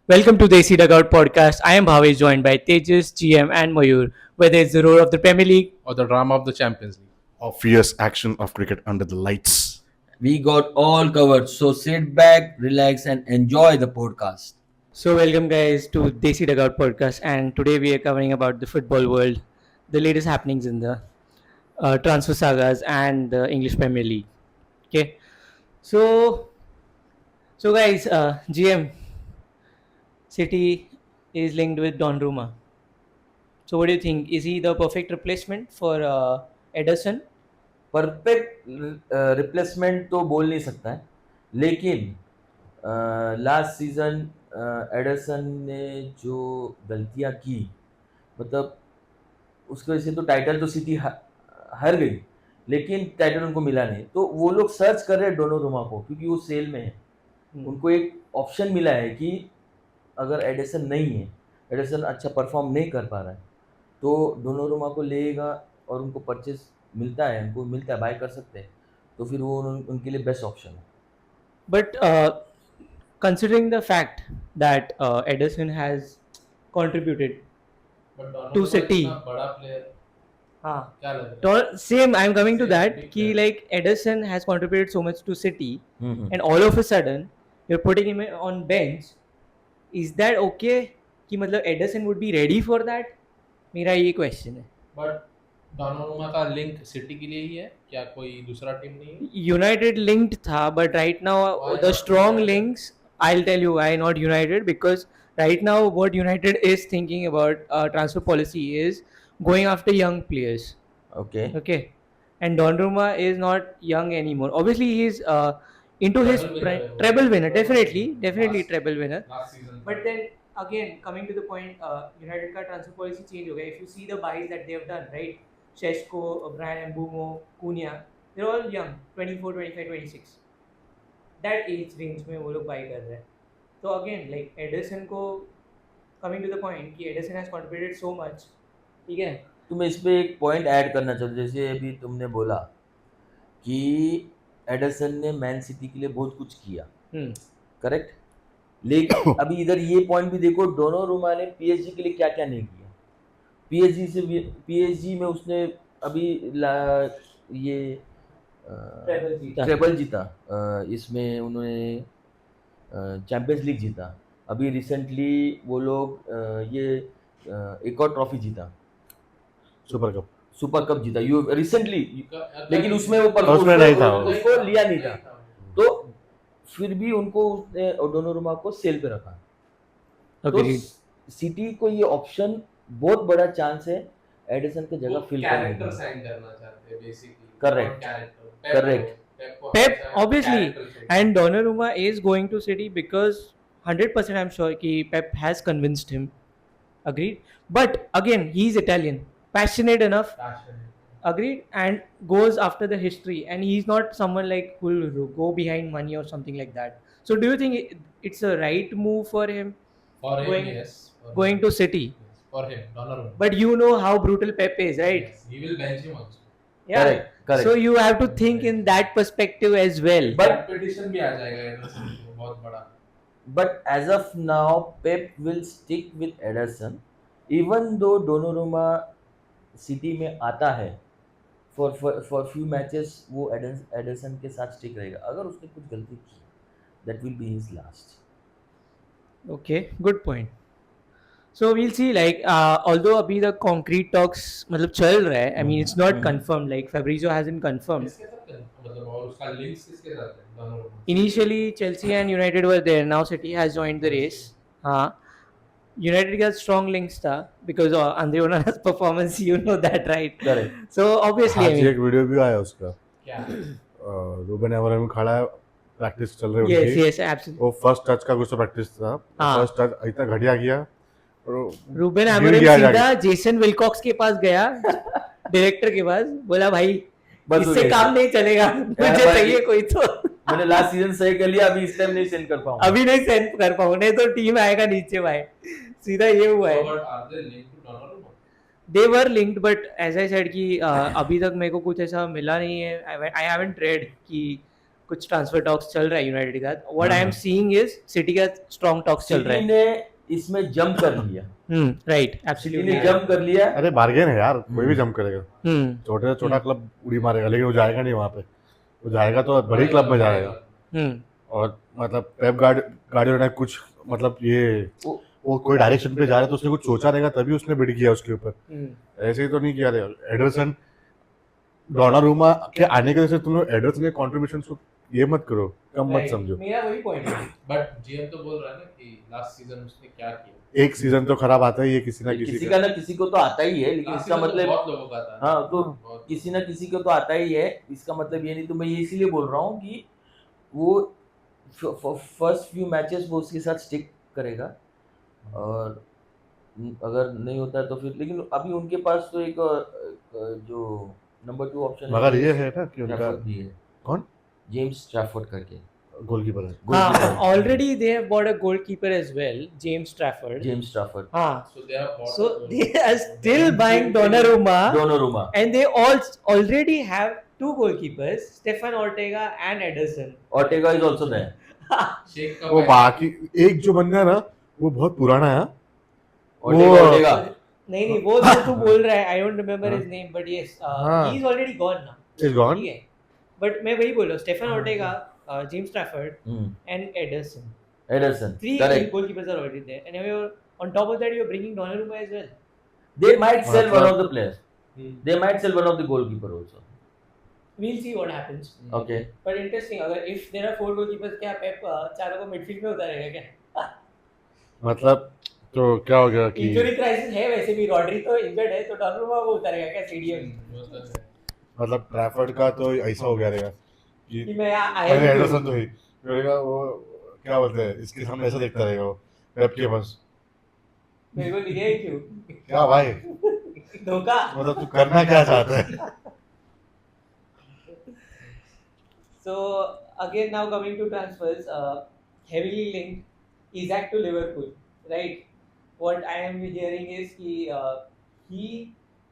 Welcome to the AC Dugout podcast. I am Bhavesh, joined by Tejas, GM, and Mayur. Whether it's the roar of the Premier League, or the drama of the Champions League. Of fierce action of cricket under the lights. We got all covered, so sit back, relax, and enjoy the podcast. so welcome guys to Desi Dugout podcast. And today we are covering about the football world, the latest happenings in the transfer sagas and the English Premier League. Okay, so guys, GM City is linked with Donnarumma. So what do you think? Is he the perfect replacement for Ederson? Perfect replacement तो बोल नहीं सकता है, लेकिन last season Anderson ने जो गलतियां की, मतलब उसकी वजह से तो टाइटल तो सिटी हार गई, लेकिन टाइटल उनको मिला नहीं। तो वो लोग सर्च कर रहे हैं डोनोरुमा को, क्योंकि वो सेल में है। उनको एक ऑप्शन मिला है कि अगर एडिसन नहीं है, एडिसन अच्छा परफॉर्म नहीं कर पा रहा है, तो डोनोरुमा को लेगा और उनको परचेज मिलता है, उनको मिलता है, बाय कर सकते हैं, तो फिर वो उनके लिए बेस्ट ऑप्शन है। But considering the fact that Ederson has contributed to City, बड़ा प्लेयर हाँ, क्या लग रहा है? same. I'm coming to Same, that. big Ki player. like Ederson has contributed so much to City, hmm. and all of a sudden you're putting him on bench. Is that okay? कि मतलब Ederson would be ready for that? मेरा ये question है. But Donnarumma का link city के लिए ही है क्या, कोई दूसरा टीम नहीं है? United linked था, but right now Why the not strong United? links. I'll tell you why not United, because right now what United is thinking about transfer policy is going after young players. Okay, Okay, and Donnarumma is not young anymore. Obviously, he's into his Treble winner है वो. treble winner. Definitely Last- treble winner. Last season But then again, coming to the point, United का transfer policy change हो गया. If you see the buys that they have done, right? Sheshko, Brian Mbumo, Cunha, they're all young, 24, 25, 26. That age range में वो लोग buy कर रहे हैं. So again, like Ederson को, coming to the point कि Ederson has contributed so much, ठीक है? तो मैं इस पे एक पॉइंट ऐड करना चाहता हूँ। जैसे अभी तुमने बोला कि एडरसन ने मैन सिटी के लिए बहुत कुछ किया, करेक्ट, लेकिन अभी इधर ये पॉइंट भी देखो, डोनोरुमा ने पीएसजी के लिए क्या क्या नहीं किया। पीएसजी में उसने अभी ये Treble जीता. ट्रेबल जीता, इसमें उन्होंने चैंपियंस लीग जीता। अभी रिसेंटली वो लोग ये एक और ट्रॉफी जीता, सुपर कप जीता यू रिसेंटली, लेकिन उसमें वो उसमें नहीं था। उसको लिया नहीं था। तो फिर भी उनको उसने डोनोरुमा को सेल पे रखा। तो Agreed. सिटी को ये ऑप्शन बहुत बड़ा चांस है एडिसन की जगह फिल करने कैरेक्टर का। साइन करना चाहते हैं basically. Correct. Character Correct. Pep, obviously, and Donnarumma is going to City because 100% I'm sure कि Pep has convinced him. Agreed. But again, he's Italian, passionate enough. Agreed, and goes after the history, and he's not someone like who will go behind money or something like that. So, do you think it's a right move for him for him, going- yes. For going him. to City? Yes, for him, Donnarumma. But you know how brutal Pep is, right? Yes, he will bench him also. Yeah. Correct. So you have to think in that perspective as well. But- competition भी आ जाएगा Anderson को बहुत बड़ा। But as of now, Pep will stick with Ederson, even though Donnarumma city में आता है, for few matches वो Anderson के साथ स्टिक रहेगा। अगर उसने कुछ गलती की, that will be his last. Okay, good point. So we'll see. Like, although अभी the concrete talks मतलब चल रहा है. I mean, it's not confirmed. Like Fabrizio hasn't confirmed. किसके साथ है? मतलब और उसका लिंक्स किसके साथ है Donnarumma? Initially, Chelsea and United were there. Now City has joined the race. हाँ. United got strong links था because Andre Onana's performance. You know that, right? Correct. So obviously, I आज mean, एक video भी आया उसका, क्या? Reuben Amorim खड़ा है, प्रैक्टिस चल रही है yes, उनकी। yes, absolutely. वो फर्स्ट टच का कुछ तो प्रैक्टिस था, हाँ। फर्स्ट टच इतना घटिया किया और रूबेन गिर अमोरीम गया सीधा जाके। जेसन विल्कॉक्स के पास गया, डायरेक्टर के पास, बोला भाई बस हो इससे गया। काम नहीं चलेगा, मुझे भाई- चाहिए कोई तो। मैंने लास्ट सीजन सही कर लिया, अभी इस टाइम नहीं सेंड कर पाऊंगा। अभी नहीं सेंड कर पाऊँ, नहीं तो टीम आएगा नीचे भाई, सीधा ये हुआ है. But are they linked to Donnarumma? They were linked, but as I said कि अभी तक मेरे को कुछ ऐसा मिला नहीं है. I haven't read कि कुछ ट्रांसफर टॉक्स चल रहा है यूनाइटेड के साथ. व्हाट आई एम हाँ. सीइंग इज सिटी का स्ट्रॉन्ग टॉक्स चल रहा सिटी है. ने इसमें जंप कर लिया, राइट, सिटी ने एब्सोल्युटली. जंप कर लिया. अरे बार्गेन है यार, कोई भी जंप करेगा. छोटे से छोटा हम्म. क्लब उड़ी मारेगा, लेकिन वो जाएगा नहीं वहाँ पे. वो जाएगा तो बड़ी क्लब में जाएगा. और मतलब पेप गार्डियोला ने कुछ मतलब ये वो कोई डायरेक्शन पे जा रहा है तो उसने कुछ सोचा रहेगा तभी उसने बिड किया उसके ऊपर. ऐसे ही तो नहीं किया रहेगा. एडरसन डोनारुमा के आने के वजह से तुम लोग एडरसन के कंट्रीब्यूशन को ये मत करो, कम मत समझो. मेरा वही पॉइंट है. बट जीएम तो बोल रहा है ना कि लास्ट सीजन उसने क्या किया. एक सीजन तो खराब आता ही है किसी ना किसी किसी का ना किसी को तो आता ही है, लेकिन Last इसका season तो मतलब बहुत लोगों का था. हाँ, तो बहुत. किसी ना किसी को तो आता ही है. इसका मतलब ये नहीं, तो मैं ये इसीलिए बोल रहा हूँ कि वो फर्स्ट फ्यू मैचेस वो उसके साथ स्टिक करेगा, और अगर नहीं होता है तो फिर, लेकिन अभी उनके पास तो एक जो नंबर 2 ऑप्शन मगर ये है ना कि उनका ट्रैफोर्ड भी है. कौन जेम्स ट्रैफोर्ड करके गोलकीपर है. हाँ, already they have bought a goalkeeper as well, James Trafford. James Trafford, हाँ, So they have bought so the they are still buying Donnarumma, Donnarumma. and they already have two goalkeepers, Stefan Ortega and Ederson. Ortega is also there. शेख का वो भाई. बाकी एक जो बंदा है ना वो बहुत पुराना है. ऑर्टेगा नहीं, वो जो तू बोल रहा है, I don't remember his name, but yes, हाँ. he's already gone now. Is gone. ठीक है, but मैं वही बोल रहा हूँ, Stefan Ortega, James Trafford, Hmm. and Ederson. Anderson, Three correct. goalkeepers are already there, and on top of that, you're bringing Donnarumma as well. They might sell one मतलब- of the players. They might sell one of the goalkeeper also. We'll see what happens. Okay. But interesting, अगर if there are 4 goalkeepers, क्या पेप चारों को midfield में उतारेगा क्या? मतलब तो क्या हो गया कि इंजरी क्राइसिस है वैसे भी. रॉड्री तो इंजर्ड है, तो डॉनरुमा को उतारेगा क्या स्टेडियम? मतलब ट्रैफर्ड का तो ऐसा हो गया रहेगा कि कि मैं आया पहले ही नहीं. एडरसन तो ही रहेगा. वो क्या बोलते हैं इसके सामने ऐसा देखता रहेगा वो पेप के पास. मेरे को लिया ही क्यों? क्या भाई, धोखा. मतलब तू करना क्या चाहता है. So again, now coming to transfers, heavily linked Isaac to Liverpool, right? What I am hearing is he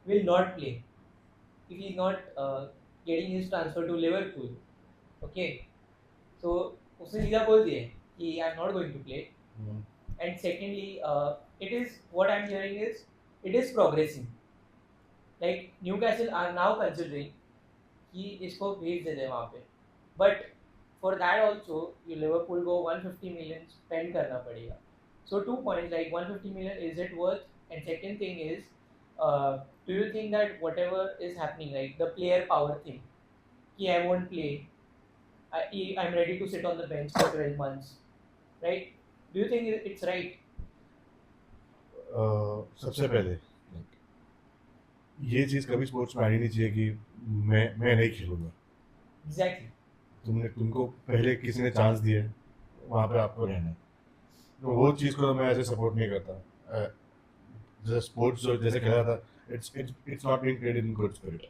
will not play if he's not getting his transfer to Liverpool. Okay, so उसने सीधा बोल दिया कि I am not going to play. And secondly, it is what I am hearing is it is progressing. Like Newcastle are now considering कि इसको भेज दे वहाँ पे. But for that also, you Liverpool go 150 million spend करना पड़ेगा. So 2 points, like 150 million, is it worth? And second thing is, do you think that whatever is happening, like the player power thing, कि I won't play, I'm ready to sit on the bench for 12 months, right? Do you think it's right? सबसे पहले ये चीज कभी sports में आनी नहीं चाहिए कि मैं नहीं खेलूंगा. Exactly. तुमको पहले किसी ने चांस दिया है, वहाँ पे आपको रहना है. तो वो चीज़ को मैं ऐसे सपोर्ट नहीं करता. जैसे स्पोर्ट्स जो जैसे खेला था, it's not being played in good spirit.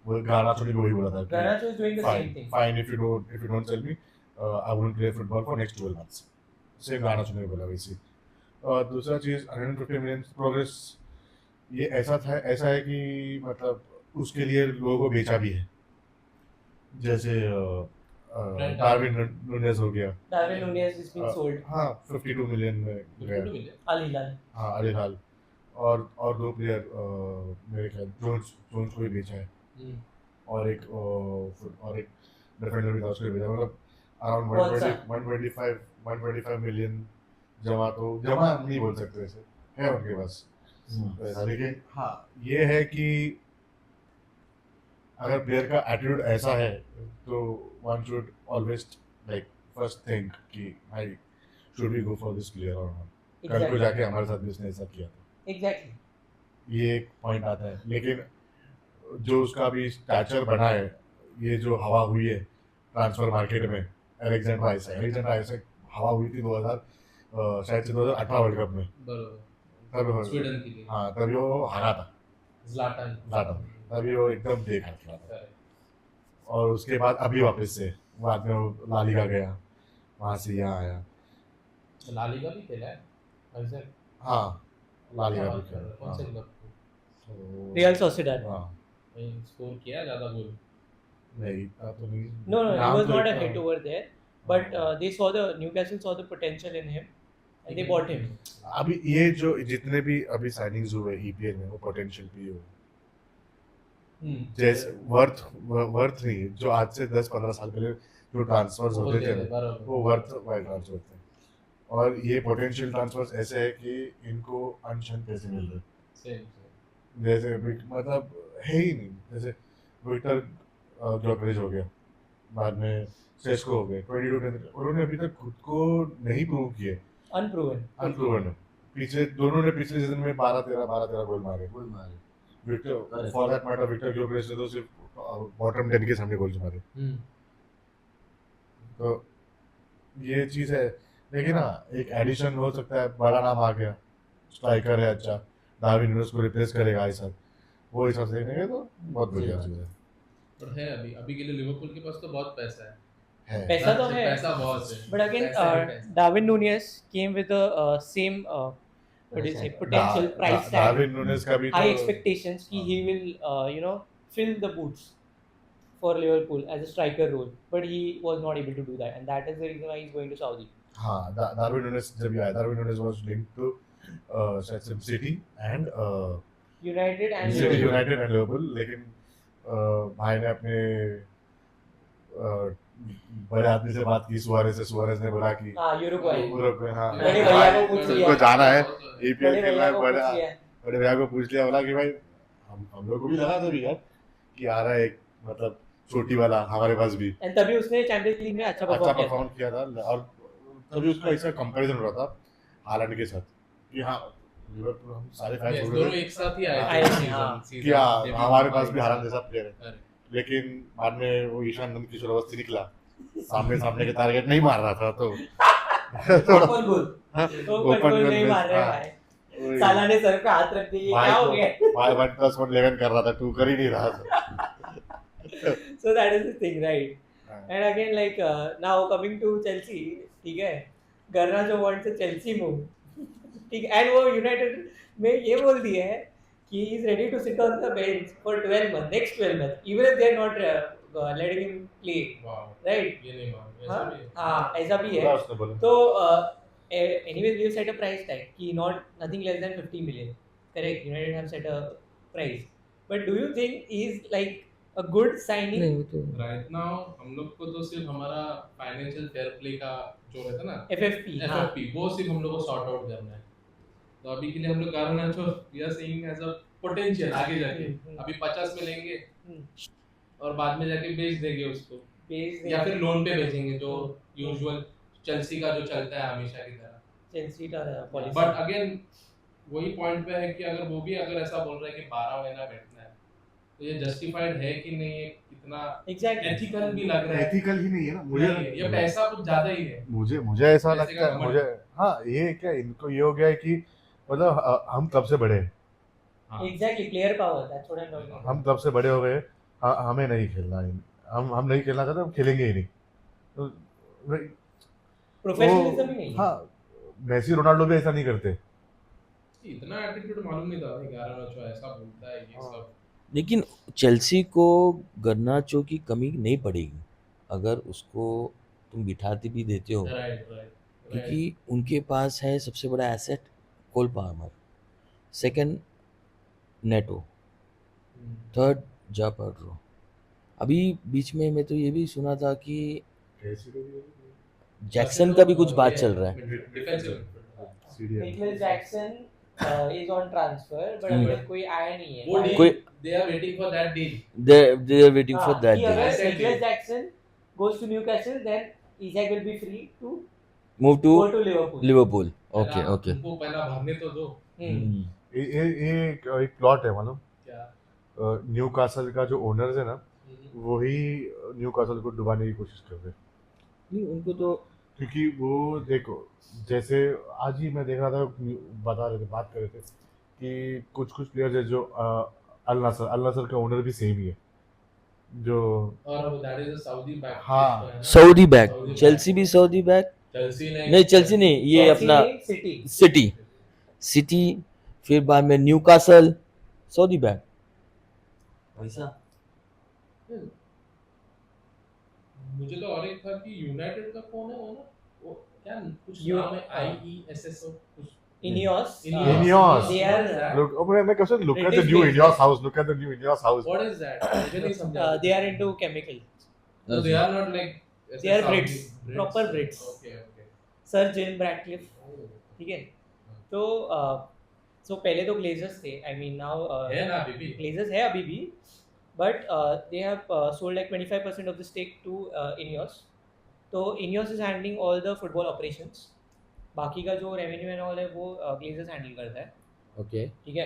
वो गानाचो ने भी वही बोला था कि Garnacho is doing the same thing. fine if you don't tell me I won't play football for next 12 months. Same गानाचो ने बोला वैसे. और दूसरा चीज़ 150 मिलियन प्रोग्रेस, ये ऐसा है कि मतलब उसके लिए लोगों को बेचा भी है. जैसे डार्विन नूनेज हो गया. Darwin Nunez is being sold. हाँ 52 मिलियन में गया. Al Hilal. हाँ अल हिलाल. और 2 प्लेयर मेरे ख्याल जोन्स को भी बेचा है. और एक डिफेंडर भी था, उसको भी बेचा. मतलब अराउंड 125 मिलियन जमा नहीं बोल सकते वैसे है उनके पास पैसा. लेकिन हाँ ये है कि अगर प्लेयर का एटीट्यूड ऐसा है तो one should always like first think कि भाई should we go for this player और नॉट. कल को जाके हमारे साथ भी उसने ऐसा किया था. Exactly. ये एक पॉइंट आता है. लेकिन जो उसका भी स्टैचर बना है, ये जो हवा हुई है ट्रांसफर मार्केट में, एलेक्जेंडर आइसैक हवा हुई थी 2018 वर्ल्ड कप में. तब स्वीडन के लिए. हाँ तभी वो हारा था ज़्लाटन. तभी वो एकदम बेकार खेला था. और उसके बाद अभी वापस से बाद में वो ला लीगा गया, वहाँ से यहाँ आया. ला लीगा भी खेला है वैसे. हाँ ला लीगा भी खेला. कौन से हाँ. क्लब? तो- Real Sociedad. हाँ स्कोर किया ज़्यादा गोल नहीं इतना तो नहीं No, no, he नाम was तो not a इतना- hit over there. But they saw the Newcastle saw the potential in him, and they bought him. अभी ये जो जितने भी अभी साइनिंग्स हुए ईपीएल में वो पोटेंशियल भी हुए जैसे वर्थ नहीं है जो आज से 10-15 साल पहले जो ट्रांसफर्स होते थे ना, वो वर्थ वाइज ट्रांसफर होते हैं और ये पोटेंशियल ट्रांसफर्स ऐसे है कि इनको अनशन पैसे मिल रहे हैं जैसे मतलब है ही नहीं जैसे विक्टर जोकरेज हो गया बाद में सेस्को हो गए 22 उन्होंने अभी तक खुद को नहीं प्रूव किए Unproven. अनप्रूवन है पीछे दोनों ने पिछले सीजन में 12-13 गोल मारे Victor Correct. For that matter Victor जोकरेज ने तो सिर्फ बॉटम 10 के सामने गोल मारे तो ये चीज है लेकिन ना एक एडिशन हो सकता है बड़ा नाम आ गया स्ट्राइकर है अच्छा डार्विन न्यूनेस को रिप्लेस करेगा ऐसा वो हिसाब से देखेंगे तो बहुत बढ़िया चीज है पर है अभी के लिए लिवरपूल के पास तो बहुत पैसा है पैसा तो है. पैसा बहुत है But again, पैसा है, पैसा। Darwin Nunez came with the same what do you say potential price tag, Darwin newness का भी high तो expectations. He will fill the boots for Liverpool as a striker role, but he was not able to do that, and that is the reason why he's going to Saudi. हाँ Darwin Nunez जब आया Darwin Nunez was linked to City and United and City Liverpool. United and Liverpool लेकिन भाई ने अपने बड़े आदमी से बात की सुआरेज ने बोला कि Uruguay. उरुग्वे हाँ बड़े भैया को पूछ लिया। उनको जाना है बड़े ईपीएल खेलना भैया है को बड़े पूछ लिया। बड़े भैया को पूछ लिया बोला कि भाई हम लोग को भी लगा था भी यार कि आ रहा है एक मतलब छोटी वाला हमारे पास भी And तभी उसने चैंपियंस लीग में अच्छा अच्छा परफॉर्म किया परफॉर्म किया था और तभी उसका ऐसा कंपैरिजन हो रहा था हालैंड के साथ कि हाँ लिवरपूल हम सारे फैंस Yes, हो दोनों गए एक साथ ही आए आए थे, थे हाँ। कि हाँ हमारे पास भी हालैंड जैसा प्लेयर है अरे, लेकिन बाद में वो ईशान नंद किशोर अवस्थी निकला सामने के टारगेट नहीं मार रहा था तो ओपन गोल open ओपन गोल goal नहीं में, मार रहे हाँ। भाई वही। साला ने सर पे हाथ रख दिया ये भाई क्या हो तो- गया भाई 1+1 कर रहा था 2 कर ही नहीं रहा था so that is the thing right हाँ। and again like now coming to Chelsea ठीक है Garnacho wants a Chelsea move ठीक है and वो यूनाइटेड में ये बोल दिया है कि he is ready to sit on the bench for 12 months next 12 months even if they are not letting him play वाह, right ये नहीं मालूम ऐसा हाँ भी है। हाँ ऐसा भी बोला है उसने बोला तो anyways we have set a price tag कि not nothing less than 50 million correct United have set a price but do you think he is like a good signing right now हम लोग को तो सिर्फ हमारा फाइनेंशियल फेयर प्ले का जो रहता है ना FFP हाँ एफएफपी वो सिर्फ हम लोग को सॉर्ट आउट करना है तो अभी के लिए हम लोग Garnacho we are seeing as a potential आगे जाके अभी 50 में लेंगे और बाद में जाके बेच देंगे उसको बेच या फिर लोन पे बेचेंगे जो यूजुअल चेल्सी का जो चलता है हमेशा की तरह चेल्सी का पॉलिसी बट अगेन वही पॉइंट पे है कि अगर वो भी अगर ऐसा बोल रहा है कि 12 महीना बैठना है तो ये जस्टिफाइड है कि नहीं ये कितना एग्जैक्टली एथिकल भी लग रहा है एथिकल ही नहीं है ना नहीं है, ये पैसा कुछ ज्यादा ही है मुझे ऐसा पैसे लगता का है घमंड। मुझे हाँ ये क्या इनको ये हो गया है कि मतलब हम तब से बड़े हैं हाँ। Exactly player power that's what I am talking about हम तब से बड़े हो गए हमें नहीं खेलना है हम नहीं खेलना चाहते हम खेलेंगे ही नहीं तो प्रोफेशनलिज्म ही नहीं है हाँ मेसी रोनाल्डो भी ऐसा नहीं करते इतना एटीट्यूड मालूम नहीं था भाई गार्नाचो ऐसा बोलता है ये हाँ। सब लेकिन चेल्सी को गर्नाचो की कमी नहीं पड़ेगी अगर उसको तुम बिठाते भी देते हो राइट राइट क्योंकि उनके पास है सबसे बड़ा एसेट कोल पाल्मर सेकंड नेटो थर्ड जा पर्रो अभी बीच में मैं तो ये भी सुना था कि जैक्सन का भी कुछ बात चल रहा है Nicolas Jackson is on transfer but अभी तक कोई आया नहीं है वो डील कोई- they are waiting for that deal they are waiting for हाँ, दैट कि डे अगर Exactly. Nicolas Jackson goes to Newcastle then Isak will be free to move to go to Liverpool Liverpool okay पहला okay उनको पहला भरने तो दो हम्म ये एक प्लॉट है मालूम क्या न्यू कासल का जो ओनर्स है ना वही न्यू कासल को डुबाने की कोशिश कर रहे हैं नहीं उनको तो क्योंकि वो देखो जैसे आज ही मैं देख रहा था बात कर रहे थे कि कुछ प्लेयर्स है जो अल नसर का ओनर भी सेम ही है जो और that is a Saudi back हाँ। सऊदी बैक चेल्सी भी सऊदी बैक चेल्सी नहीं चेल्सी नहीं ये अपना सिटी सिटी सिटी फिर बाद में न्यूकासल सऊदी बैक पैसा मुझे तो और एक था कि यूनाइटेड का कौन है वो ना, वो क्या कुछ You- नाम है, IESSO कुछ Ineos. Ineos. They are. Look, मैं कैसे look at the British new based. Ineos house. Look at the new Ineos house. What is that? मुझे नहीं समझा. They are into chemical. So they are not like They are Brits. Proper Brits. Okay, okay. Sir Jim Ratcliffe. Oh. ठीक है. तो पहले तो Glazers थे. I mean now. है ना अभी भी. ग्लेजर्स है अभी भी. But they have sold like 25% of the stake to Ineos. तो Ineos is handling all the football operations. बाकी का जो रेवेन्यू एंड ऑल है वो ग्लेजर्स हैंडल करता है. ओके ठीक है.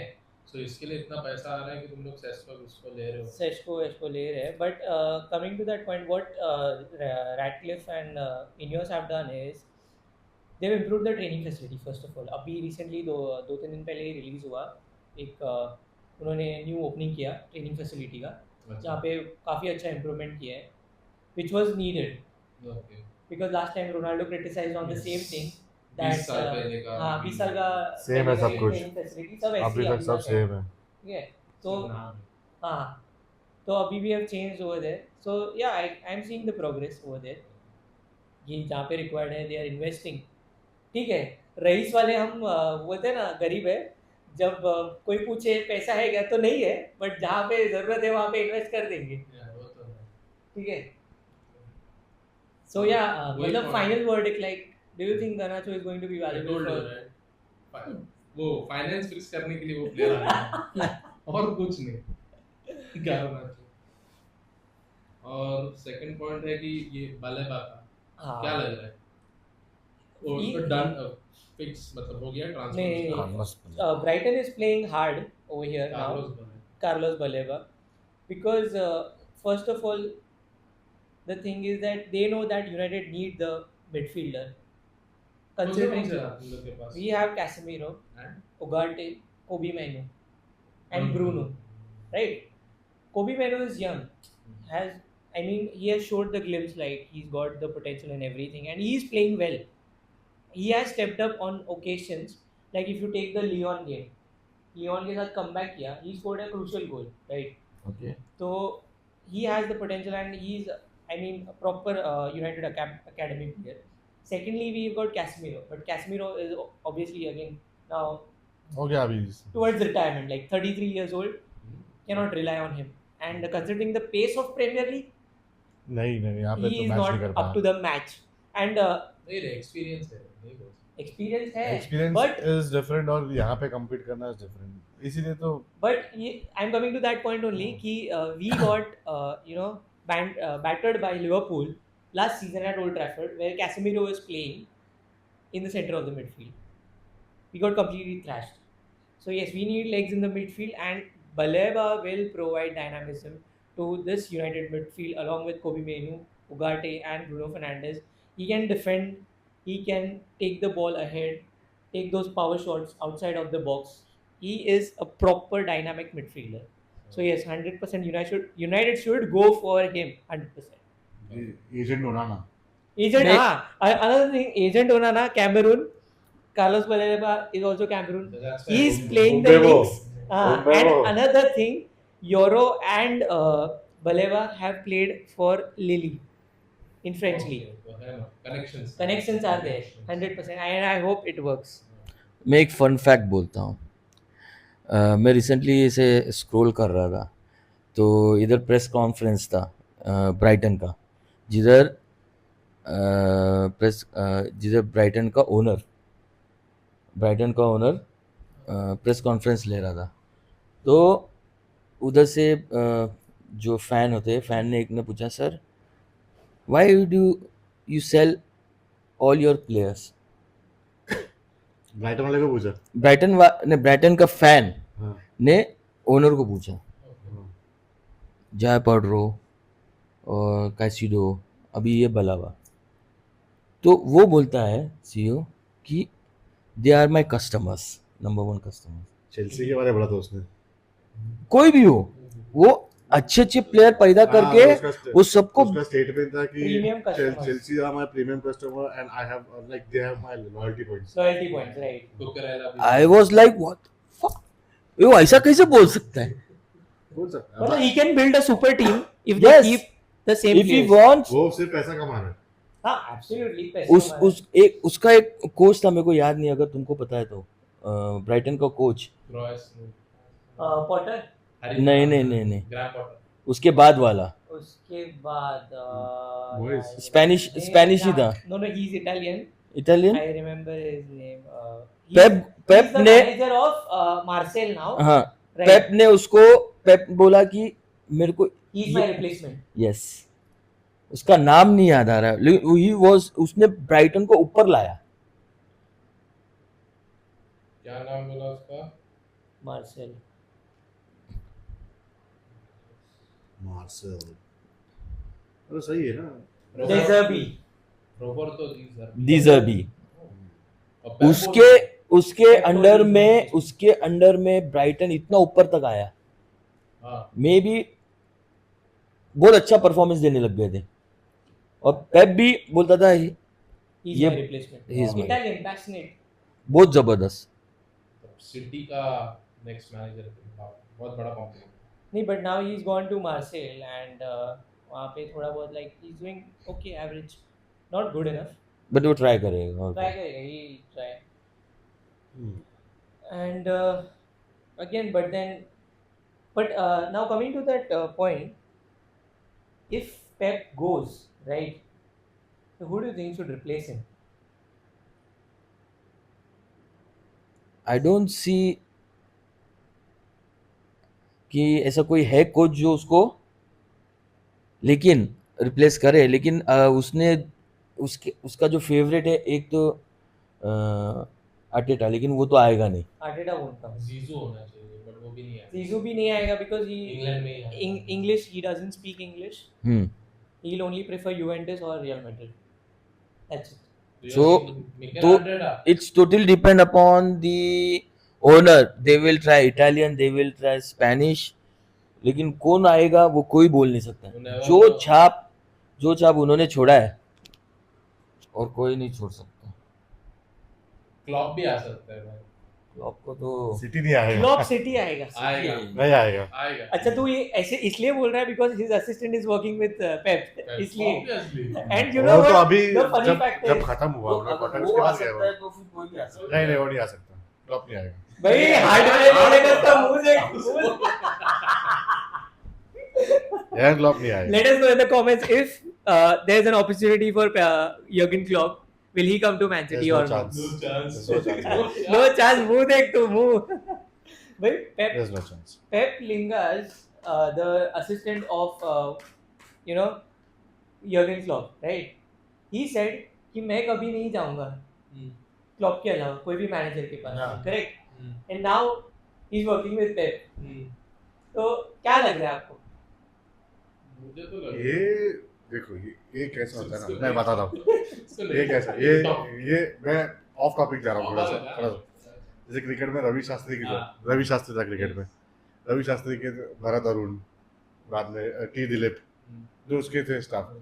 So इसके लिए इतना पैसा आ रहा है कि तुम लोग सेस्को उसको ले रहे हो. सेस्को ले रहे हैं. But coming to that point, what Ratcliffe and Ineos have done is they have improved the training facility. First of all अभी रिसेंटली दो तीन दिन पहले ही रिलीज हुआ एक उन्होंने न्यू ओपनिंग किया ट्रेनिंग फैसिलिटी का, जहाँ पे काफ़ी अच्छा इम्प्रूवमेंट किया है, which was needed. Okay. Because last time Ronaldo criticised on the same thing 20 साल पहले का. हाँ 20 साल का Same है सब कुछ. training facility सब ऐसी अभी तक सब सेम है. ठीक है. तो हाँ, तो अभी भी have changed over there. So yeah, I'm seeing the progress over there. ये जहाँ पे required है they are investing. ठीक है. रईस वाले हम बोलते हैं ना गरीब है, जब कोई पूछे पैसा है क्या तो नहीं है, बट जहाँ पे जरूरत है वहाँ पे इन्वेस्ट कर देंगे. Yeah, वो तो है. ठीक है. So yeah, वही मतलब point. final verdict, like do you think Garnacho is going to be I valuable told you, for? right? वो फाइनेंस फिक्स करने के लिए वो प्लेयर आ गया और कुछ नहीं. गार्नाचो. और सेकंड पॉइंट है कि ये बालेबा का हाँ. क्या लग रहा है? वो ये- डन फिक्स मतलब हो गया नहीं, transfer. Brighton is playing hard over here now. Carlos Baleba, because first of all, the thing is that they know that United need the midfielder. Considering we have Casemiro, Ugarte, Kobe Manu, and Bruno, right? Kobe Manu is young, he has showed the glimpse, like he's got the potential and everything, and he's playing well. He has stepped up on occasions, like if you take the Lyon game, Lyon के साथ comeback किया, he scored a crucial goal, right? Okay So he has the potential, and he's a proper United academy player. Secondly, we've got Casemiro, but Casemiro is obviously again now हो गया अभी. towards retirement, like 33 years old, cannot rely on him. And considering the pace of Premier League, नहीं यहाँ पे he तो is match नहीं not कर up to पाया. the match. And नहीं रे एक्सपीरियंस है नहीं बोल. experience है, Experience but is different और यहाँ पे compete करना is different. इसीलिए तो I'm coming to that point only कि we got battered by Liverpool last season at Old Trafford, where Casemiro was playing in the center of the midfield. We got completely thrashed. So yes, we need legs in the midfield, and Baleba will provide dynamism to this United midfield along with Kobe Menu, Ugarte, and Bruno Fernandes. He can defend. He can take the ball ahead, take those power shots outside of the box. He is a proper dynamic midfielder. So yes, 100% United should go for him 100%. Agent होना ना. Agent, Next. another thing, Agent Onana, Cameroon. Carlos Baleba is also Cameroon. That's He is why- playing the Umbebo. leagues. And Umbebo. another thing, Yoro and Baleba have played for Lille in French league. Okay, है ना, connections. Connections are there, 100%, and I hope it works. मैं एक fun fact बोलता हूँ. मैं recently इसे scroll कर रहा था, तो इधर प्रेस कॉन्फ्रेंस था ब्राइटन का, जिधर ब्राइटन का ओनर प्रेस कॉन्फ्रेंस ले रहा था. तो उधर से जो फ़ैन होते हैं, फ़ैन ने एक ने पूछा, sir why do you sell all your players? Brighton वाले को पूछा. ब्राइटन का फैन हाँ. ने ओनर को पूछा, जाय पड्रो और कैसिडो, अभी ये बलावा. तो वो बोलता है सीईओ कि they are my customers, number 1 कस्टमर्स. चेल्सी के बारे में बोला था उसने. कोई भी हो, वो अच्छे अच्छे प्लेयर पैदा करके वो सबको उसका स्टेटमेंट था कि Premium customers. Chelsea are my premium customer and I have like they have my loyalty points. Loyalty points, right? Cucurella भी. I was like what fuck, वो ऐसा कैसे बोल सकता है? बोल सकता है. Well, he can build a super team if they Yes. keep the same If he players. wants, वो सिर्फ पैसा कमा रहा है. हाँ, absolutely. पैसे उस कमा उस एक उसका एक कोच था, मेरे को याद नहीं, अगर तुमको पता है तो, ब्राइटन का कोच. Cross Potter. नहीं नहीं नहीं नहीं, ग्रैंड पॉटर उसके बाद वाला उसके बाद Moyes. स्पेनिश ही था. No, he is Italian. Italian. I remember his name. Pep He's the ने, manager of Marseille now. हाँ, Right. पेप ने उसको, पेप बोला कि मेरे को, He's my replacement. यस, उसका नाम नहीं याद आ रहा है. ही वाज, उसने ब्राइटन को ऊपर लाया. क्या नाम बोला उसका? Marseille. मार्सेल. अरे सही है ना. De Zerbi. रोबर्टो दी ज़र्बी. और पेप उसके उसके पेप अंडर बोला में उसने. उसके अंडर में ब्राइटन इतना ऊपर तक आया, हाँ मे बी बहुत अच्छा परफॉर्मेंस देने लग गए थे. और पेप भी बोलता था He's ये my replacement. he is my- Italian, passionate. बहुत जबरदस्त. सिटी का नेक्स्ट मैनेजर बहुत बड़ा कॉम्प्लीमेंट. नहीं, but now he's gone to Marseille and वहाँ पे थोड़ा बहुत like he's doing okay, average, not good enough. But वो ट्राई करेगा. और Try करेगा, he try. And again, but now coming to that point, if Pep goes, right, so who do you think should replace him? I don't see कि ऐसा कोई है coach जो उसको लेकिन रिप्लेस करे. लेकिन उसने उसका जो फेवरेट है एक तो आर्टेटा, लेकिन वो तो आएगा नहीं. Arteta won't come. जीजू होना चाहिए बट वो भी नहीं है. Zizou भी नहीं आएगा because he इंग्लैंड में ही है. English, he doesn't speak English. Hmm. He'll only prefer Juventus or Real Madrid. That's it. So, Mikel तो Arteta. it's totally depend upon the owner. They will try Italian, they will try Spanish, लेकिन कौन आएगा वो कोई बोल नहीं सकता. Never जो know. छाप उन्होंने छोड़ा है और कोई नहीं छोड़ सकता. क्लॉप भी आ सकता है भाई. क्लॉप को तो सिटी नहीं आएगा. Klopp City आएगा. आएगा नहीं आएगा. आएगा. अच्छा, तू ये ऐसे इसलिए बोल रहा है because his assistant is working with Pep, इसलिए. Obviously. And you know वो तो what? अभी The funny जब fact जब is, खत्म हुआ उनका अगर कॉन्ट्रैक्ट वो उसके आ बाद गया सकता है वो. तो फिर कोई भी आ सकता है. नहीं वो नहीं आ सकता. फ्लॉप नहीं आएगा. भाई हार्डवेयर वाले का मुंह देख. यार फ्लॉप नहीं आएगा. Let us know in the comments if there is an opportunity for Jurgen Klopp. Will he come to Man City There's or no not? chance. No chance. There's no chance. No chance. मुंह देख तू मुंह. भाई There's no chance. Pep Lingard, the assistant of Jurgen Klopp, right? He said कि मैं कभी नहीं जाऊंगा क्लॉप के अलावा कोई भी मैनेजर के पास. हाँ. Correct. And now he is working with Pep. हम्म. तो क्या लग रहा है आपको? मुझे तो लग ये देखो ये कैसा होता है ना. मैं बताता हूँ. इसको ये कैसा ये मैं ऑफ टॉपिक जा रहा हूँ थोड़ा सा. जैसे क्रिकेट में रवि शास्त्री की रवि शास्त्री था क्रिकेट में. रवि शास्त्री के भरत अरुण, बाद में टी दिलीप, जो उसके थे स्टाफ.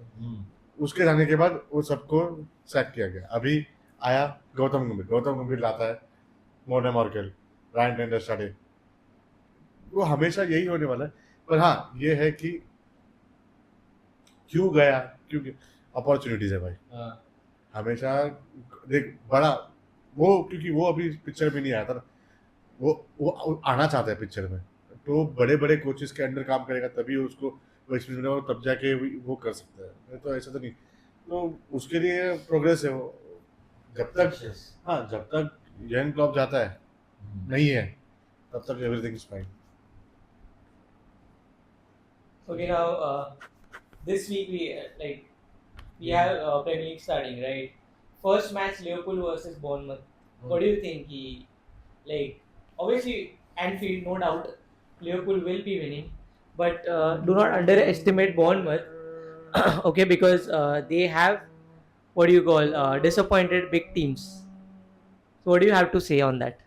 उसके जाने के बाद वो सबको सैक किया गया. अभी आया गौतम गंभीर लाता है. Morne Morkel, Ryan ten Doeschate. वो हमेशा यही होने वाला है. पर हाँ ये है कि क्यों गया, क्योंकि अपॉर्चुनिटीज है भाई. हाँ. हमेशा देख बड़ा वो, क्योंकि वो अभी पिक्चर में नहीं आया था ना. वो आना चाहता है पिक्चर में, तो बड़े बड़े कोचेस के अंडर काम करेगा तभी उसको वो एक्सपीरियंस मिलेगा, तब जाके वो कर सकता है. नहीं तो ऐसा तो नहीं. तो उसके लिए प्रोग्रेस है वो. जब तक हाँ जब तक यर्गन क्लॉप जाता है नहीं है तब तक everything is fine. Okay, now this week we have Premier League starting, right? First match Liverpool versus Bournemouth. What do you think? Obviously Anfield, no doubt, Liverpool will be winning, but do not underestimate Bournemouth. Okay, because they have what do you call disappointed big teams. So what do you have to say on that?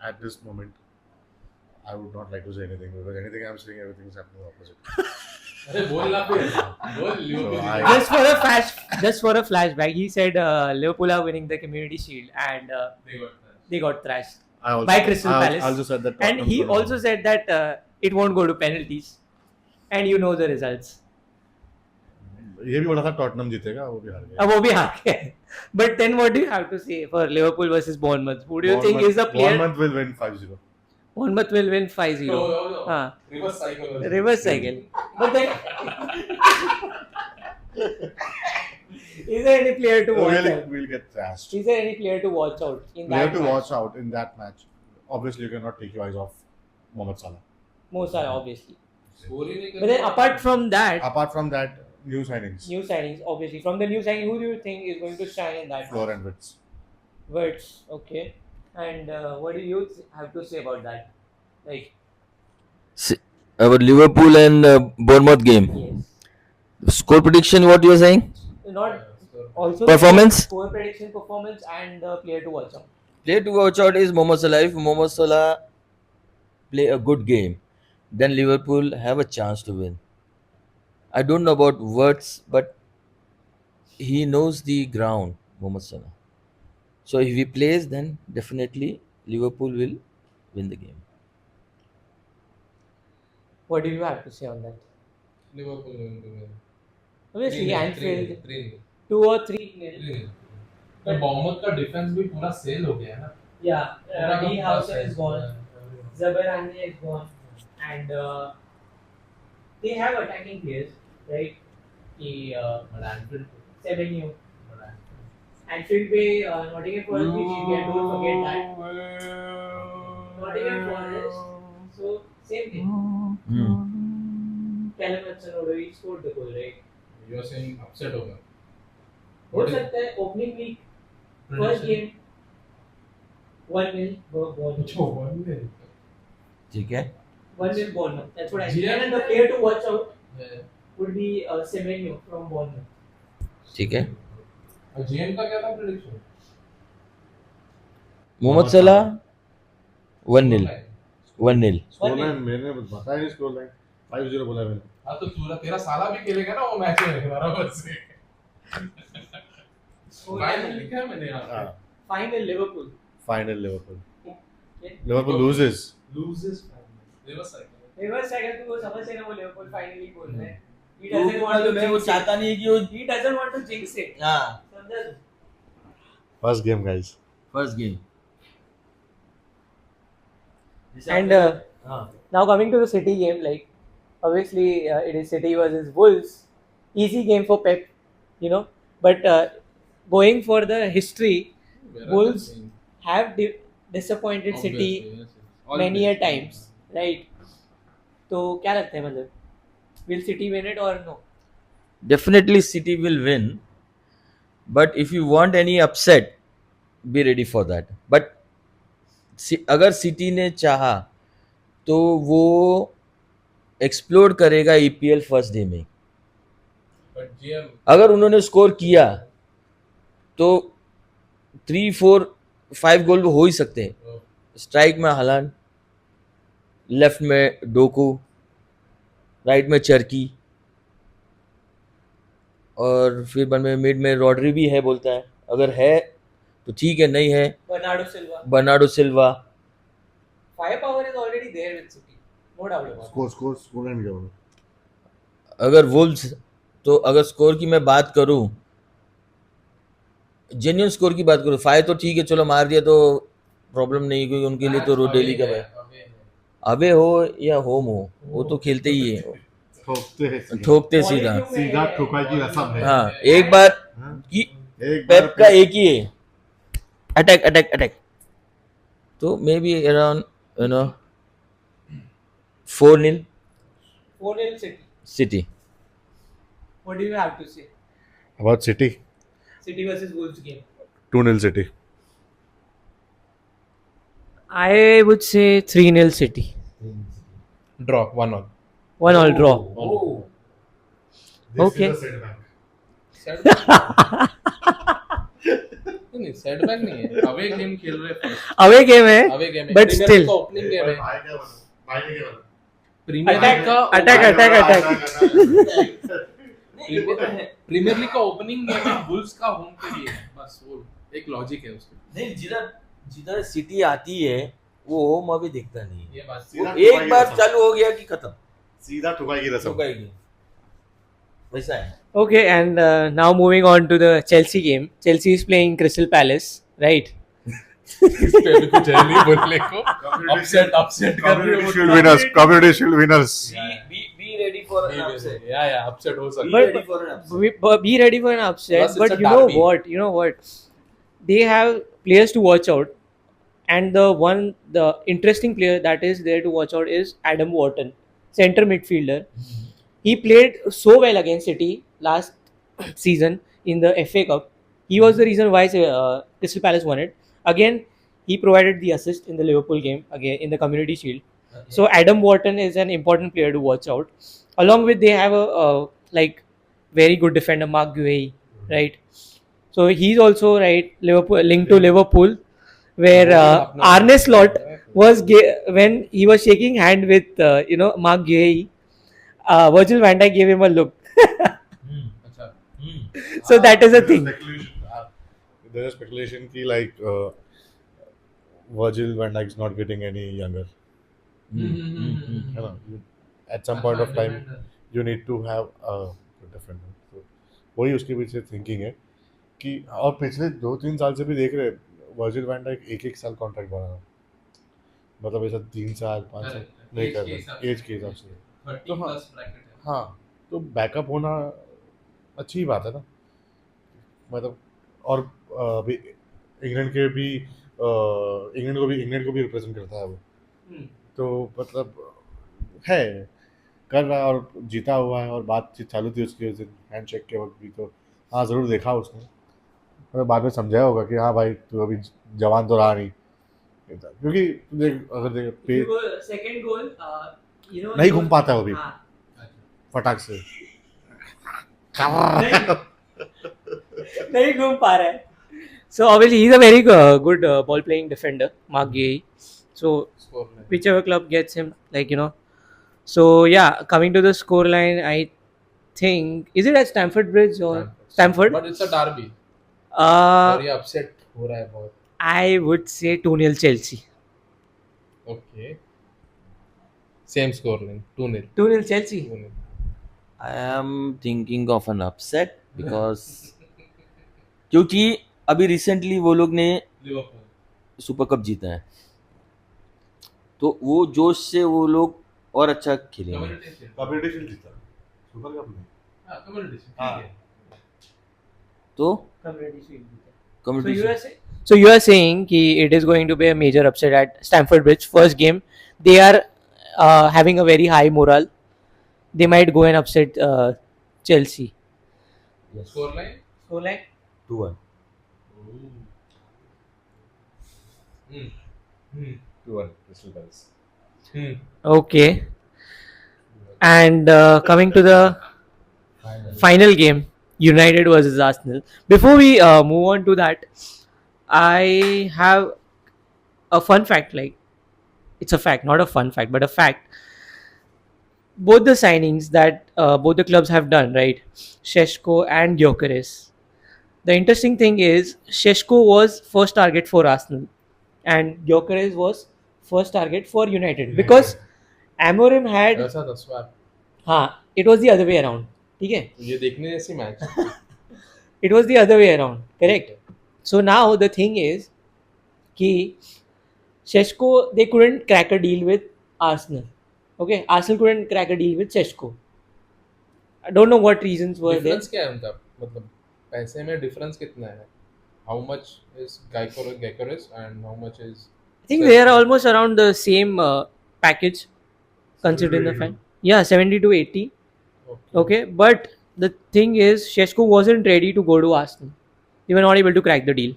At this moment I would not like to say anything, because anything I'm saying, everything is happening opposite. अरे बोल ना फिर. बोल So Leo. Just for a flashback, he said Liverpool are winning the Community Shield and they got thrashed by Crystal Palace. I also said that. And he also said that it won't go to penalties, and you know the results. ये भी बोला था Tottenham जीतेगा, वो भी हार गया। अब वो भी हार गए. But then what do you have to say for Liverpool versus Bournemouth? Who do you think is the player? Bournemouth will win 5-0. Bournemouth will win 5-0. हाँ. Reverse cycle. Reverse cycle. But then, is there any player to watch Really, out? we'll get thrashed. Is there any player to watch out in We that have to match? watch out in that match. Obviously, you cannot take your eyes off Mohamed Salah. Mo Salah, obviously. Score ही नहीं कर But then apart from that, Apart from that, new signings. new signings, obviously. From the new signing, who do you think is going to shine in that? Florian Wirtz. Words, okay. And what do you have to say about that? Like, About Liverpool and Bournemouth game. yes. Score prediction, what you are saying? Not also Performance? score prediction, performance, and the player to watch out. Player to watch out is Mohamed Salah. If Mohamed Salah play a good game, then Liverpool have a chance to win. I don't know about words, but he knows the ground, Mohamed Salah. So if he plays, then definitely Liverpool will win the game. What do you have to say on that? Liverpool going to win. Obviously, Anfield 3-0. 2 or 3 nil. पर बॉर्नमouth का defence भी पूरा cell हो गया है ना. Yeah, पूरा का Dean पूरा Howson sell. is gone, Zabarani is gone, and they have attacking players, right? But Anfield. Semenyo, Anfield पे Nottingham Forest भी जीत गया, don't forget that. Nottingham Forest, so same thing. Callum Hudson-Odoi scored the goal, right? You are saying upset होगा. हो सकता है opening week first game 1-0 Bournemouth. जो 1-0. ठीक है. 1-0 Bournemouth. That's what I GM said. And the player to watch out Yeah. would be Semenyo from Bournemouth. ठीक है. और जीएम का क्या था प्रेडिक्शन? मोहम्मद सलाह 1-0. 1-0. Scoreline मैंने बताया नहीं scoreline. 5-0 बोला मैंने. हाँ तो तेरा साला भी खेलेगा ना वो मैच में बराबर से. फाइनल लिखा है मैंने यहाँ पे. हाँ. Final Liverpool. Final Liverpool. Okay. Liverpool loses. Loses final. Reverse cycle. Reverse cycle तो वो समझ से ना वो Liverpool finally बोल रहे हैं. He तो doesn't want to मैं वो jinx it. चाहता नहीं है कि वो He doesn't want to jinx it. हाँ. समझा तू? First game, guys. First game. And now coming to the City game, like obviously it is City versus Wolves. Easy game for Pep, you know. But going for the history, Wolves have disappointed City many a times, right? तो क्या लगता है मतलब? Will City win it or no? Definitely City will win, but if you want any upset, be ready for that. But अगर city ने चाहा तो वो एक्सप्लोर करेगा ईपीएल फर्स्ट डे में. बट जीएम अगर उन्होंने स्कोर किया तो 3-4-5 गोल हो ही सकते हैं. स्ट्राइक में हालांड, लेफ्ट में डोकू, राइट में चर्की, और फिर मिड में रॉड्री भी है बोलता है. अगर है तो ठीक है, नहीं है Bernardo Silva. Firepower is already there with City, no doubt about it. Scoreline क्या बोला? अगर वुल्व्स, तो अगर स्कोर की मैं बात करूं, जेन्युइन स्कोर की बात करूं, 5 तो ठीक है, चलो मार दिया तो प्रॉब्लम नहीं, क्योंकि उनके लिए तो रोज डेली का है. अबे हो या होम हो, वो तो खेलते ही है. ठोकते सीधा. सीधा ठोकाई की रसम है. हाँ, एक बार की पेप का एक ही है, अटैक अटैक अटैक. तो maybe around 4-0 4-0 City. City. What do you have to say? About City, City versus Wolves game. 2-0 City. I would say 3-0 City. Draw 1-1. 1-1 draw. This Okay. is a setback. नहीं setback नहीं है. Away game खेल रहे first. Away game है, away game है. but still. Opening game है. भाई क्या बोला? भाई ने क्या बोला? प्रीमियर Attack, लीग का attack. प्रीमियर लीग का ओपनिंग गेम है वुल्व्स का होम के लिए. बस वो एक लॉजिक है उसके. नहीं, जिधर सिटी आती है वो होम अभी दिखता नहीं है. ये बात सीधा एक बार चालू हो गया कि खत्म. सीधा ठुकाई की रसम. ठोकाएगी. वैसा है. Okay, and now moving on to the Chelsea game. Chelsea is playing Crystal Palace, right? इस पे अभी कुछ है नहीं बोलने को. Upset कर रहे हो. Community Shield winners. Be ready for an upset. Yeah, upset हो सकता है. But- ready for an upset. Be ready for an upset. Plus, it's But a you know derby. what? You know what? They have players to watch out, and the interesting player that is there to watch out is Adam Wharton, center midfielder. He played so well against City last season in the FA Cup. He was the reason why Crystal Palace won it. Again, he provided the assist in the Liverpool game again in the Community Shield. So Adam Wharton is an important player to watch out. Along with they have a like very good defender Mark Guehi, right? So he's also right Liverpool linked to Liverpool, where Arne Slot when he was shaking hand with Mark Guehi, Virgil van Dijk gave him a look. अच्छा. So that is a thing. There's a speculation ki like Virgil van Dijk is not getting any younger. You know, at some point of time you need to have a good defender. So वही उसके पीछे thinking है कि और पिछले 2-3 साल से भी देख रहे वर्जिल वैन डाइक एक साल कॉन्ट्रैक्ट बना रहा, मतलब ऐसा 3 साल 5 साल नहीं कर रहे एज के हिसाब से. 30 plus bracket है. हाँ, तो बैकअप होना अच्छी बात है ना, मतलब और अभी इंग्लैंड को भी रिप्रेजेंट करता है वो, तो मतलब है कर रहा है और जीता हुआ है और बातचीत चालू थी उसकी उस दिन हैंडशेक के वक्त भी, तो हाँ ज़रूर देखा उसने, मतलब बाद में समझाया होगा कि हाँ भाई तू अभी जवान तो रहा नहीं, क्योंकि देख अगर देख Second goal, नहीं घूम पाता है वो भी फटाक से. नहीं घूम पा रहा है. So obviously he's a very good ball playing defender, Mark Guehi. So Scoreline. whichever club gets him, So yeah, coming to the scoreline, I think is it at Stamford Bridge or Stamford? But it's a derby. Very upset हो रहा है बहुत. I would say 2-0 Chelsea. Okay. Same scoreline. 2-0. 2-0 Chelsea. 2-0. I am thinking of an upset because क्योंकि अभी recently वो लोग ने Liverpool. Super cup जीता है, तो वो जोश से वो लोग और अच्छा खेलेंगे. Community Shield. कम्युनिटी शील्ड जीता, सुपर कप नहीं. हाँ, Community Shield. हाँ. ठीक है. तो Community Shield. So community you are saying कि it is going to be a major upset at Stamford Bridge. First game, they are having a very high morale. They might go and upset Chelsea. Scoreline. So like 2-1. Hmm. 2-1 Crystal Palace. okay, and coming to the final game, United versus Arsenal. Before we move on to that, I have a fun fact. Like it's a fact, not a fun fact, but a fact. Both the signings that both the clubs have done, right? Sheshko and Gyökeres. The interesting thing is Sheshko was first target for Arsenal, and Gyökeres was first target for United because Amorim had ऐसा था swap. हाँ, it was the other way around. ठीक है? ये देखने जैसी match. It was the other way around. Correct. So now the thing is कि Sheshko they couldn't crack a deal with Arsenal. Okay, Arsenal couldn't crack a deal with Sheshko. I don't know what reasons were there. Difference क्या है उनका, मतलब पैसे में difference कितना है? How much is Gyökeres and how much is I think they are almost around the same package, considering the fact. Yeah, 70 to 80. Okay, but the thing is, Sheshko wasn't ready to go to Arsenal. They were not able to crack the deal.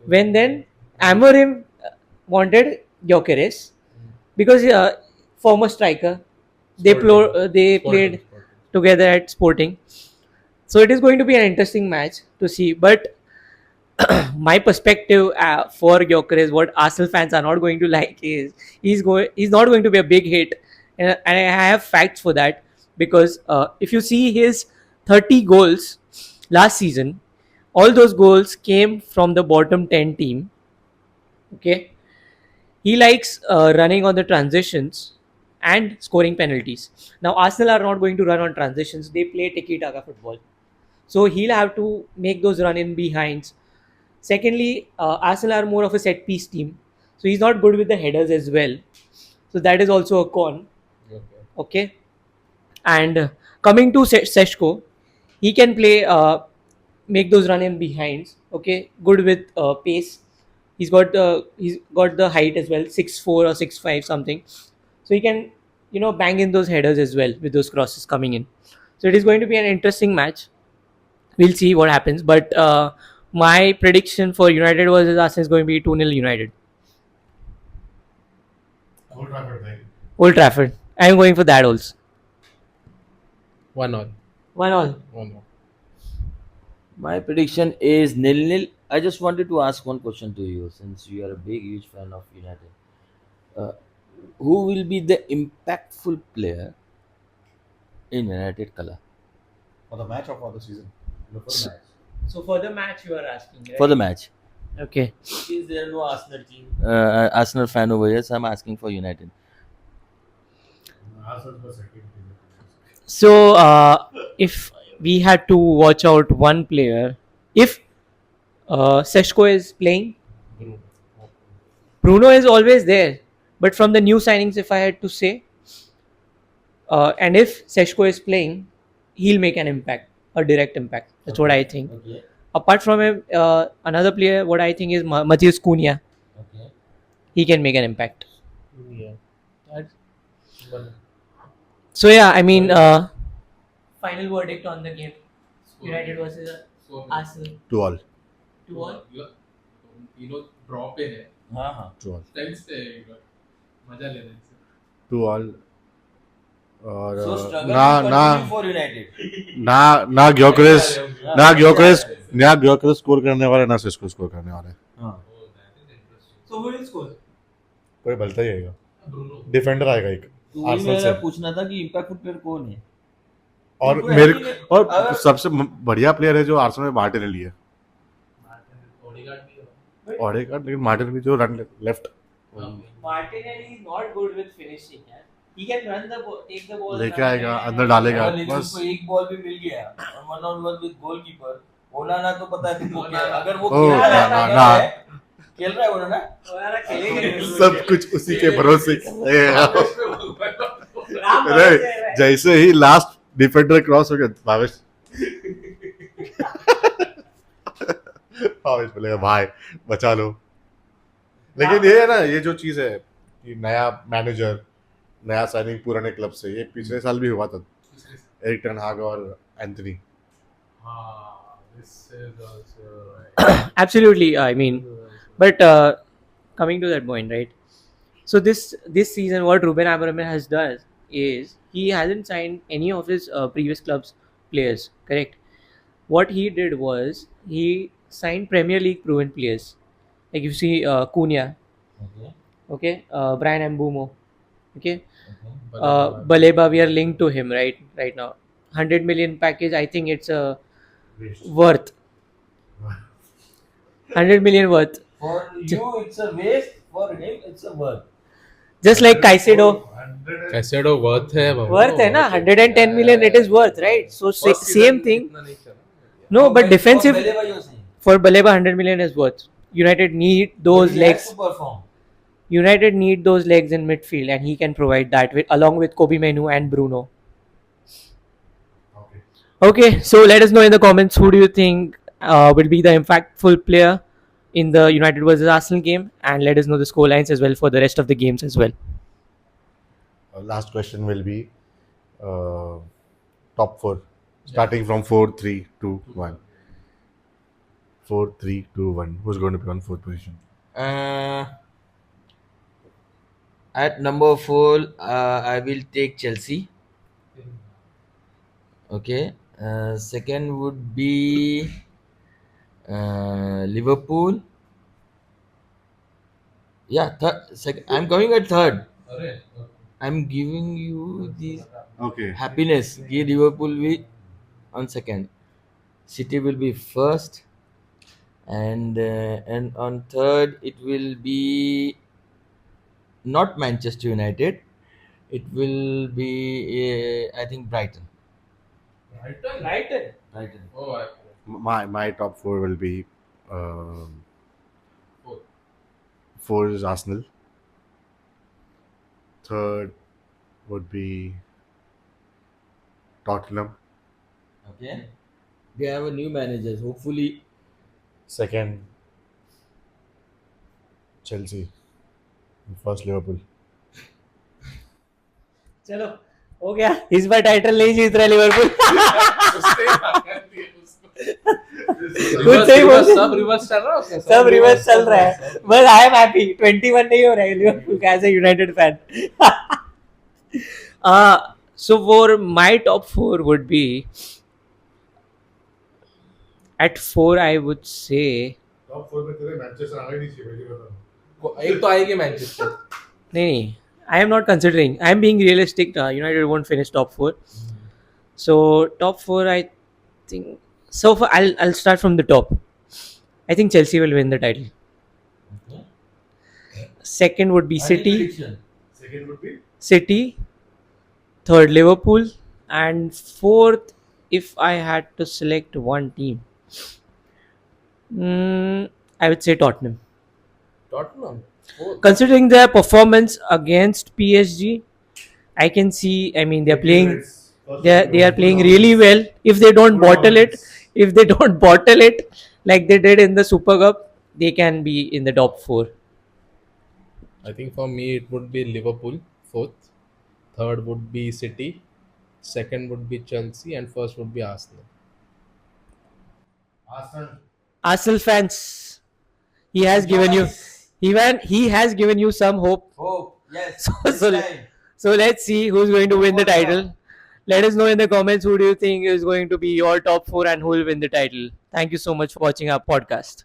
When then Amorim wanted Gyökeres because former striker, they played together at Sporting. So it is going to be an interesting match to see. But my perspective for Gyökeres, what Arsenal fans are not going to like is he's not going to be a big hit, and I have facts for that because if you see his 30 goals last season, all those goals came from the bottom 10 team. Okay, he likes running on the transitions, and scoring penalties. Now Arsenal are not going to run on transitions; they play tiki-taka football. So he'll have to make those run in behinds. Secondly, Arsenal are more of a set piece team, so he's not good with the headers as well. So that is also a con. Okay. Okay, and coming to Seshko, he can play, make those run in behinds. Okay, good with pace. He's got the height as well, 6'4" or 6'5" something. So he can, bang in those headers as well with those crosses coming in. So it is going to be an interesting match. We'll see what happens. But my prediction for United versus Arsenal is going to be 2-0 United. Old Trafford, right? Old Trafford. I'm going for that also. 1-1. 1-1. 1-1. My prediction is 0-0. I just wanted to ask one question to you, since you are a big, huge fan of United. Who will be the impactful player in United color For the match or for the season? No, for the match. So for the match you are asking, right? for the match? Okay. Since there are no Arsenal team, Arsenal fan over here, so I'm asking for United. Arsenal was second. So if we had to watch out one player, if Seshko is playing, Bruno. Bruno is always there. But from the new signings, if I had to say, and if Seshko is playing, he'll make an impact, a direct impact. That's what I think. Okay. Apart from him, another player, what I think is Matheus Cunha. Okay. He can make an impact. Yeah. That's one. So yeah, I mean, final verdict on the game: United versus Score. Arsenal. 2-2. 2-1. Draw पे है. हाँ. 2-2. Tense पे है एक बार. मजा लेने से. 2-2. और So struggle ना will ना continue for United. ना ग्योकरेस स्कोर करने वाले, ना सिस्को स्कोर करने वाले. हाँ. So who will score? कोई भलता ही आएगा. ब्रूनो. डिफेंडर आएगा एक तो वही आर्सेनल मेरा से. पूछना था कि इम्पैक्टफुल प्लेयर कौन है. और बिल्कुल मेरे ऐसे ही है. और अगर- सबसे बढ़िया प्लेयर है जो आर्सेनल में मार्टिनेली है. ओडिगार्ड भी है. ओडेगार्ड, लेकिन मार्टिनेली जो run left Martinelli is not good with finishing. He can run the ball, take the ball. लेके run आएगा, and- अंदर डालेगा. हाँ, लेकिन बस उसको एक बॉल भी मिल गया, 1-on-1 विद गोलकीपर. ओनाना तो पता है तुमको क्या है. अगर वो ओ, खेल रहा है, ना, ना. खेल रहा है ओनाना. ओनाना खेलेगा नहीं. सब कुछ उसी के भरोसे करेगा. राम अरे भरोसे है भाई. जैसे ही लास्ट डिफेंडर क्रॉस हो गया, भावेश भावेश बोलेगा भाई बचा लो. लेकिन ये है ना, ये जो चीज है कि नया मैनेजर, नया साइनिंग पुराने क्लब से, ये पिछले साल भी हुआ था. एरिक टेन हाग और एंथनी. हाँ, this is also right. Absolutely. I mean, but coming to that point, right? So this season, what Ruben Amorim has done is he hasn't signed any of his previous clubs players. Correct. What he did was he signed Premier League proven players. Like you see Cunha, Okay. okay, Brian Mbumo, okay, Okay. Baleba. We are linked to him right now. 100 million package. I think it's worth 100 million worth. For you it's a waste, for him it's a worth. Just like Caicedo. Caicedo worth है बाबा. Worth है ना, 110 million. It is worth, right? So First season same thing. इतना नहीं चला. No, but defensive For Baleba you're saying. for Baleba, 100 million is worth. United need those But he has legs. to perform. United need those legs in midfield, and he can provide that with along with Kobe Menu and Bruno. Okay, so let us know in the comments who do you think will be the impactful player in the United versus Arsenal game, and let us know the score lines as well for the rest of the games as well. Last question will be top 4, starting from 4, 3, 2, 1. 4, 3, 2, 1. Who's going to be on 4th position? At number 4, I will take Chelsea. Okay. Second would be Liverpool. Yeah, I'm going at third. अरे. I'm giving you the Okay. happiness. Give Liverpool be on second. City will be first, and on third it will be not Manchester United. it will be, I think, Brighton. Brighton. Brighton. Oh, My top four will be four. four is Arsenal. Third would be Tottenham. Okay. They have a new manager. Hopefully, Second, Chelsea. And first, Liverpool. चलो हो गया इस बार title नहीं जीत रहा Liverpool कुछ सही बोल सब रिवर्स चल रहा है उसका, सब रिवर्स चल रहा है बस आई एम हैप्पी 21 नहीं हो रहा है लिवरपूल का as a United fan so for my top 4 would be at 4 I would say top four में तेरे मैनचेस्टर आना ही नहीं चाहिए मुझे बता। एक तो आएगी मैनचेस्टर. नहीं I am not considering. I am being realistic. United won't finish top 4. So top 4, I think. So far, I'll start from the top. I think Chelsea will win the title. Second would be City. Second would be City. Third Liverpool, and fourth, if I had to select one team, I would say Tottenham. Tottenham. Fourth. Considering their performance against PSG, I can see. I mean, they're playing. They are playing really well. If they don't bottle it, like they did in the Super Cup, they can be in the top 4. I think for me it would be Liverpool, fourth. Third would be City. Second would be Chelsea, and first would be Arsenal. Arsenal fans, he has given you. He has given you some hope. hope. Yes. So- this so- time. So let's see who's going to win the title. Let us know in the comments who do you think is going to be your top 4 and who will win the title. Thank you so much for watching our podcast.